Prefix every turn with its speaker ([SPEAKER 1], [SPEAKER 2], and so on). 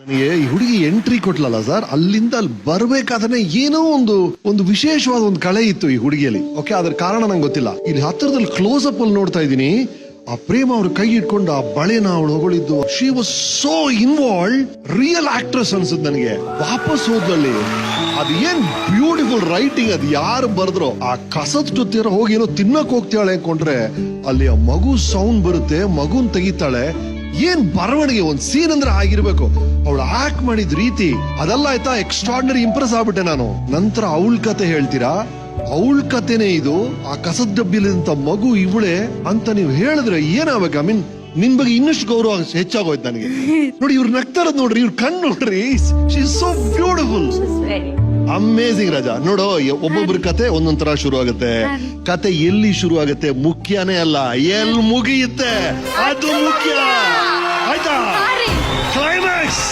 [SPEAKER 1] ನನಗೆ ಈ ಹುಡುಗಿ ಎಂಟ್ರಿ ಕೊಟ್ಲಲ್ಲ ಸರ್, ಅಲ್ಲಿಂದ ಅಲ್ಲಿ ಬರ್ಬೇಕಾದ್ರೆ ಏನೋ ಒಂದು ವಿಶೇಷವಾದ ಒಂದು ಕಳೆ ಇತ್ತು ಈ ಹುಡುಗಿಯಲ್ಲಿ. ಓಕೆ, ಅದ್ರ ಕಾರಣ ನಂಗೆ ಗೊತ್ತಿಲ್ಲ. ಇಲ್ಲಿ ಹತ್ತಿರದಲ್ಲಿ ಕ್ಲೋಸ್ ಅಪ್ ಅಲ್ಲಿ ನೋಡ್ತಾ ಇದ್ದೀನಿ, ಆ ಪ್ರೇಮ ಅವ್ರ ಕೈ ಇಟ್ಕೊಂಡು ಆ ಬಳೆನ ಅವಳು ಹೊಗಳಿದ್ದು. She was so involve. Real actress ಅನ್ಸುತ್ತೆ ನನಗೆ. ವಾಪಸ್ ಹೋದ್ರಲ್ಲಿ ಅದು ಏನ್ ಬ್ಯೂಟಿಫುಲ್ ರೈಟಿಂಗ್, ಅದು ಯಾರು ಬರೆದ್ರು. ಆ ಕಸದ ಜೊತೆ ಹೋಗಿ ಏನೋ ತಿನ್ನಕ್ ಹೋಗ್ತಾಳೆ ಅನ್ಕೊಂಡ್ರೆ ಅಲ್ಲಿ ಆ ಮಗು ಸೌಂಡ್ ಬರುತ್ತೆ, ಮಗುನ್ ತೆಗಿತಾಳೆ. ಏನ್ ಬರವಣಿಗೆ, ಒಂದ್ ಸೀನ್ ಅಂದ್ರೆ ಆಗಿರ್ಬೇಕು. ಅವಳು ಆಕ್ಟ್ ಮಾಡಿದ ರೀತಿ ಅದೆಲ್ಲ ಆಯ್ತಾ, ಎಕ್ಸ್ಟ್ರಾರ್ಡಿನರಿ ಇಂಪ್ರೆಸ್ ಆಗ್ಬಿಟ್ಟೆ ನಾನು. ನಂತರ ಅವಳ ಕತೆ ಹೇಳ್ತೀರಾ, ಅವಳ ಕತೆನೇ ಇದು. ಆ ಕಸದ ಡಬ್ಬಿಲಿಂತ ಮಗು ಇವಳೆ ಅಂತ ನೀವು ಹೇಳಿದ್ರೆ ಏನಾಗಬೇಕು? ಐ ಮೀನ್ ನಿನ್ ಬಗ್ಗೆ ಇನ್ನಷ್ಟು ಗೌರವ ಹೆಚ್ಚಾಗೋಯ್ತು ನನಗೆ. ನೋಡಿ ಇವ್ರು ನಗ್ತಾರದ್ ನೋಡ್ರಿ, ಇವ್ರ ಕಣ್ಣು ನೋಡ್ರಿ. She is so beautiful, amazing. Raja ನೋಡೋ, ಒಬ್ಬೊಬ್ರ ಕತೆ ಒಂದೊಂದ್ ತರ ಶುರು ಆಗುತ್ತೆ. ಕತೆ ಎಲ್ಲಿ ಶುರು ಆಗುತ್ತೆ ಮುಖ್ಯನೇ ಅಲ್ಲ, ಎಲ್ಲಿ ಮುಗಿಯುತ್ತೆ ಅದು ಮುಖ್ಯ. ಆಯ್ತಾ? ಕ್ಲೈಮ್ಯಾಕ್ಸ್